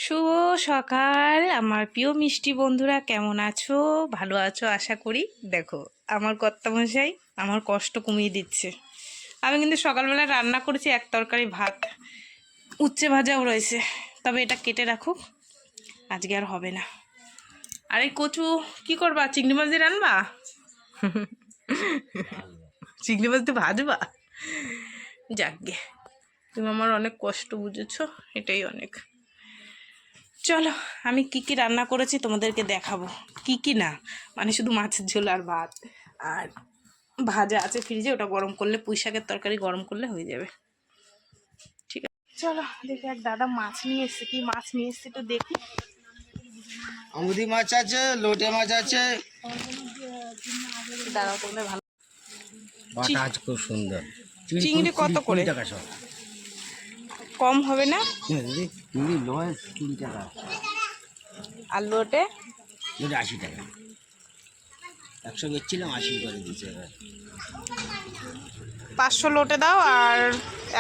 শুভ সকাল আমার প্রিয় মিষ্টি বন্ধুরা, কেমন আছো? ভালো আছো আশা করি। দেখো আমার কর্তামশাই আমার কষ্ট কমিয়ে দিচ্ছে। আমি কিন্তু সকালবেলা রান্না করেছি এক তরকারি ভাত, উচ্ছে ভাজাও রয়েছে, তবে এটা কেটে রাখুক, আজকে আর হবে না। আর এই কচু কি করবা? চিংড়ি মাছ দিয়ে রান্না? চিংড়ি মাছ দিয়ে ভাজবা? যাকগে, তুমি আমার অনেক কষ্ট বুঝেছো, এটাই অনেক। চলো আমি কি কি রান্না করেছি তোমাদেরকে দেখাবো। কি কি না মানে শুধু মাছের ঝোল আর ভাত, আর ভাজা আছে ফ্রিজে, ওটা গরম করলে পুঁই শাকের তরকারি গরম করলে হয়ে যাবে। ঠিক আছে, চলো দেখি। এক দাদা মাছ নিয়ে এসছে, কি মাছ নিয়ে এসছে তো দেখি। আমুদি মাছ আছে, লোটে মাছ আছে। দাদা করলে ভালো। বাটা আজ খুব সুন্দর। চিংড়ি কত করে? 20 টাকা সব। কম হবে না? চিংড়ি নয় 20 টাকা, আর লোটে? লোটে 80 টাকা। একশো গেছিলাম 80 করে দিচ্ছে এবার। 500 লোটে দাও আর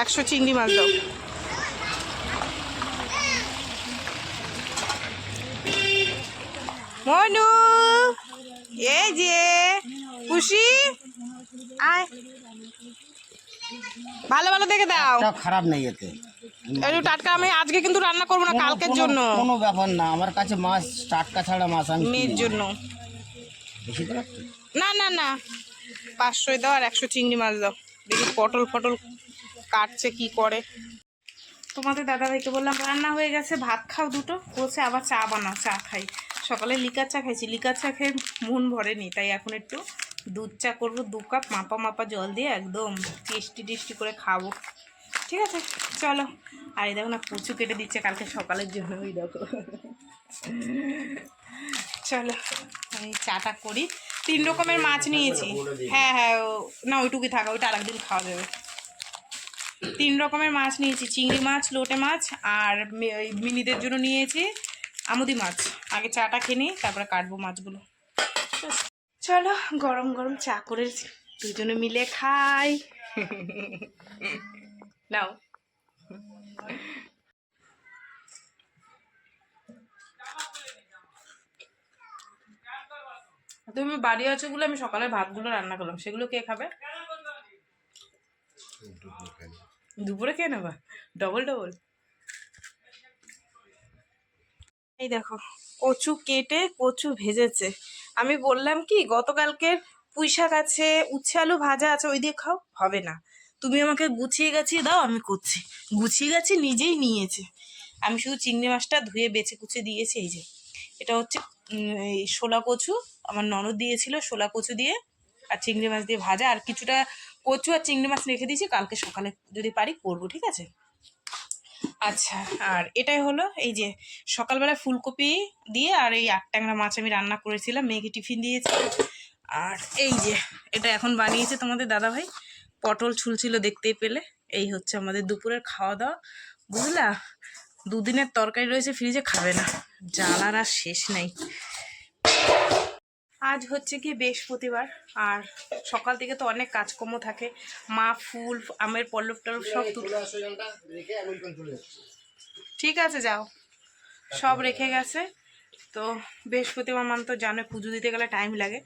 100 চিংড়ি মাছ দাও। মনু, এই যে খুশি, আয়, ভালো ভালো দেখে দাও। একটা খারাপ নেই এতে। একটু টাটকা। আমি আজকে কিন্তু রান্না করবো না, কালকের জন্য। কোনো ব্যাপার না, আমার কাছে মাছ টাটকা ছাড়া মাছ আমি মেয়ের কিনি না। জন্য। বেশি করে না না না, 500 দাও আর 100 চিংড়ি মাছ দাও। দেখি পটল ফটল কাটছে কি করে। তোমাদের দাদাভাইকে বললাম রান্না হয়ে গেছে, ভাত খাও দুটো, বলছে আবার চা বানাও, চা খাই। সকালে লিকার চা খাইছি, লিকার চা খেয়ে মন ভরেনি, তাই এখন একটু দুধ চা করবো, 2 কাপ মাপা মাপা জল দিয়ে একদম টেস্টি টেস্টি করে খাবো। ঠিক আছে চলো। আর এই দেখো না, কচু কেটে দিচ্ছে কালকে সকালের জন্য, ওই দেখো। চলো আমি চাটা করি। 3 রকমের মাছ নিয়েছি। হ্যাঁ হ্যাঁ, না ওইটুকুই থাকা, ওইটা আরেকদিন খাওয়া যাবে। 3 রকমের মাছ নিয়েছি, চিংড়ি মাছ, লোটে মাছ, আর ওই মিনিদের জন্য নিয়েছি আমুদি মাছ। আগে চাটা খেয়ে নিই, তারপরে কাটবো মাছগুলো। চলো গরম গরম চা করেছি, দুজনে মিলে খাই। নাও। তুমি বাড়ি আছো বলে আমি সকালে ভাতগুলো রান্না করলাম, সেগুলো কে খাবে? দুপুরে খেয়ে নেবা ডবল ডবল। এই দেখো কচু কেটে কচু ভেজেছে। আমি বললাম কি গতকালকে পুঁই শাক আছে, উচ্ছে আলু ভাজা আছে, ওই দিয়ে খাও, হবে না। তুমি আমাকে গুছিয়ে গাছিয়ে দাও, আমি করছি। গুছিয়ে গাছি নিজেই নিয়েছে। আমি শুধু চিংড়ি মাছটা ধুয়ে বেছে কুচে দিয়েছি। এই যে এটা হচ্ছে এই শোলা কচু, আমার ননদ দিয়েছিল, শোলা কচু দিয়ে আর চিংড়ি মাছ দিয়ে ভাজা, আর কিছুটা কচু আর চিংড়ি মাছ রেখে দিয়েছি, কালকে সকালে যদি পারি করবো। ঠিক আছে। আচ্ছা, আর এটাই হলো এই যে সকালবেলা ফুলকপি দিয়ে আর এই 8 ট্যাংরা মাছ আমি রান্না করেছিলাম, মেয়েকে টিফিন দিয়েছি। আর এই যে এটা এখন বানিয়েছে তোমাদের দাদাভাই, পটল ছুলছিল দেখতেই পেলে। এই হচ্ছে আমাদের দুপুরের খাওয়া দাওয়া, বুঝলা। 2 দিনের তরকারি রয়েছে ফ্রিজে, খাবে না, জ্বালার আর শেষ নেই। আজ হচ্ছে কি বৃহস্পতিবার, আর সকাল থেকে তো অনেক কাজকর্ম থাকে। মা ফুল আমের পল্লব টল্লব সব ঠিক আছে যাও, সব রেখে গেছে। তো বৃহস্পতিবার মানে তো জানো, পুজো দিতে গেলে টাইম লাগে।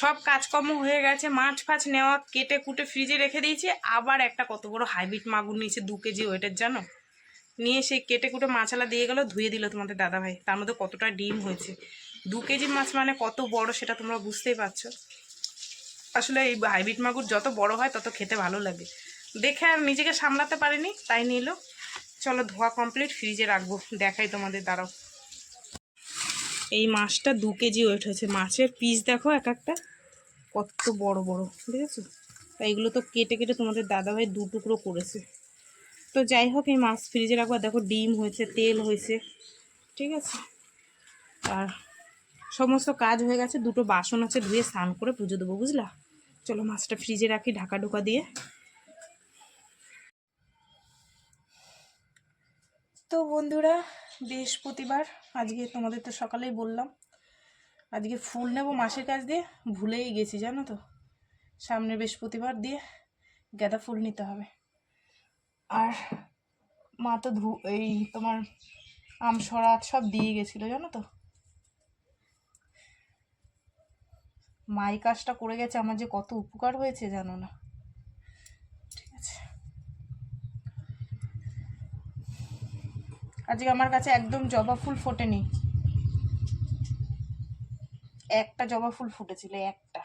সব কাজকর্ম হয়ে গেছে, মাছ ফাছ নেওয়া, কেটে কুটে ফ্রিজে রেখে দিয়েছি। আবার একটা কত বড় হাইব্রিড মাগুর নিয়েছে, 2 কেজি ওয়েটের, জানো। নিয়ে সেই কেটে কুটে মাছালা দিয়ে গেল, ধুয়ে দিল তোমাদের দাদাভাই। তার মধ্যে কতটা ডিম হয়েছে। 2 কেজির মাছ মানে কত বড় সেটা তোমরা বুঝতেই পারছো। আসলে এই হাইব্রিড মাগুর যত বড় হয় তত খেতে ভালো লাগে। দেখে আর নিজেকে সামলাতে পারিনি, তাই নিল। চলো ধোয়া কমপ্লিট, ফ্রিজে রাখবো, দেখাই তোমাদের, দাঁড়াও। এই মাছটা 2 কেজি ওয়েট হয়েছে। মাছের পিস দেখো এক একটা কত বড় বড়, বুঝেছো। তাই এগুলো তো কেটে কেটে তোমাদের দাদাভাই 2 টুকরো করেছে। তো যাই হোক, এই মাছ ফ্রিজে রাখবো। দেখো ডিম হয়েছে, তেল হয়েছে, ঠিক আছে। আর সমস্ত কাজ হয়ে গেছে, 2টো বাসন আছে, ধুয়ে স্নান করে পুজো দেবো, বুঝলা। চলো মাছটা ফ্রিজে রাখি ঢাকা ঢোকা দিয়ে। তো বন্ধুরা, বৃহস্পতিবার আজকে, তোমাদের তো সকালেই বললাম আজকে ফুল নেব মাসের কাছ দিয়ে, ভুলেই গেছি জানো তো। সামনে বৃহস্পতিবার দিয়ে গাঁদা ফুল নিতে হবে। আর মা তো এই তোমার আমসরাত সব দিয়ে গেছিলো জানো তো। মা এই কাজটা করে গেছে, আমার যে কত উপকার হয়েছে জানো না। ঠিক আছে, আজকে আমার কাছে একদম জবা ফুল ফোটেনি, একটা জবা ফুল ফুটেছিল, একটা।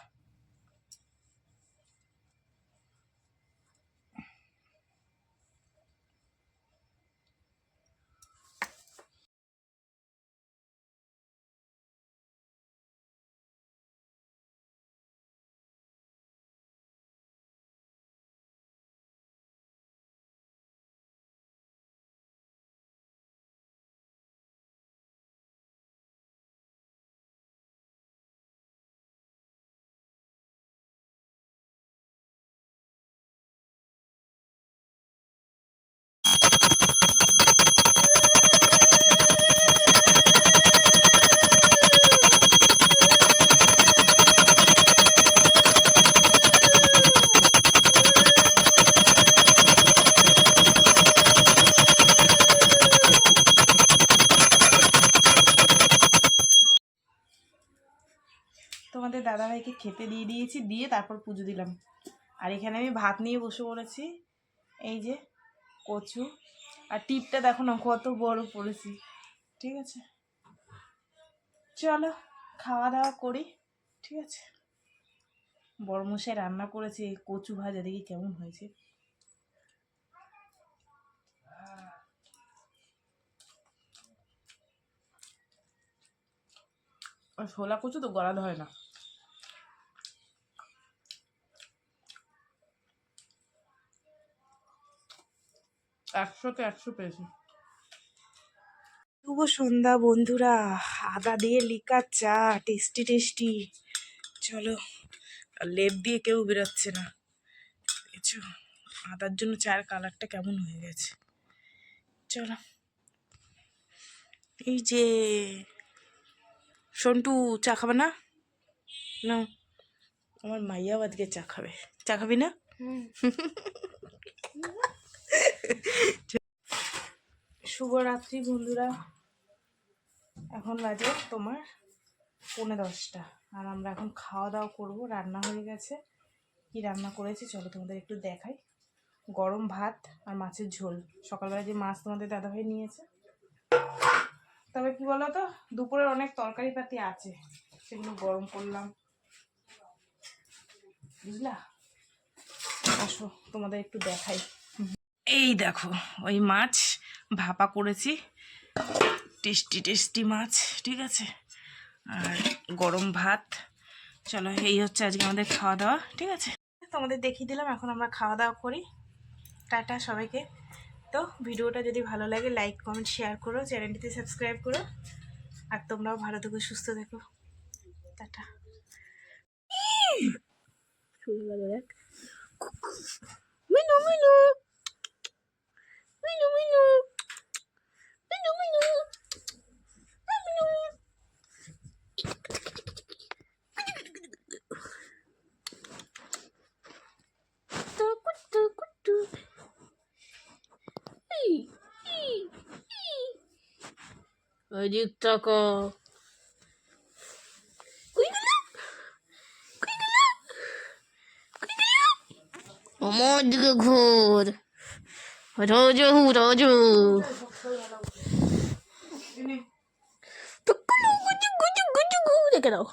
তোমাদের দাদাভাইকে খেতে দিয়ে দিয়েছি, দিয়ে তারপর পুজো দিলাম। আর এখানে আমি ভাত নিয়ে বসে পড়েছি, এই যে কচু, আর টিপটা দেখো না কত বড় পড়েছি। ঠিক আছে, চলো খাওয়া দাওয়া করি। ঠিক আছে, বড়মশাই রান্না করেছে কচু ভাজা, দেখি কেমন হয়েছে। আর ছোলা কচু তো গলা ধরে না। একশোতে 100 পেয়েছি। শুভ সন্ধ্যা বন্ধুরা, আদা দিয়ে লিকার চা, টেস্টি টেস্টি। চলো, আর লেপ দিয়ে কেউ বেরোচ্ছে না, বুঝেছো? আদার জন্য চায়ের কালারটা কেমন হয়ে গেছে। চলো, এই যে সন্টু চা খাবে না? না, আমার মাইয়াও আজকে চা খাবে। চা খাবি না? শুভরাত্রি বন্ধুরা, এখন বাজে তোমার 10:45, আর আমরা এখন খাওয়া দাওয়া করবো। রান্না হয়ে গেছে, কি রান্না করেছি চলো তোমাদের একটু দেখাই। গরম ভাত আর মাছের ঝোল, সকালবেলা যে মাছ তোমাদের দাদাভাই নিয়েছে। তবে কি বলো তো, দুপুরের অনেক তরকারি পাতি আছে, সেগুলো গরম করলাম, বুঝলা? আসো তোমাদের একটু দেখাই। এই দেখো, ওই মাছ ভাপা করেছি, টেস্টি টেস্টি মাছ। ঠিক আছে, আর গরম ভাত। চলো, এই হচ্ছে আজকে আমাদের খাওয়া দাওয়া। ঠিক আছে, তোমাদের দেখিয়ে দিলাম, এখন আমরা খাওয়া দাওয়া করি। টাটা সবাইকে। তো ভিডিওটা যদি ভালো লাগে লাইক কমেন্ট শেয়ার করো, চ্যানেলটিতে সাবস্ক্রাইব করো, আর তোমরাও ভালো থেকো, সুস্থ থেকো। টাটা। মিনু মিনু মিনু মিনু মিনু মিনু মিনু। কুট্টু কুট্টু। অজিত টাকা আমার দিকে ঘোর, রাজু রাজু। দেখে দাও,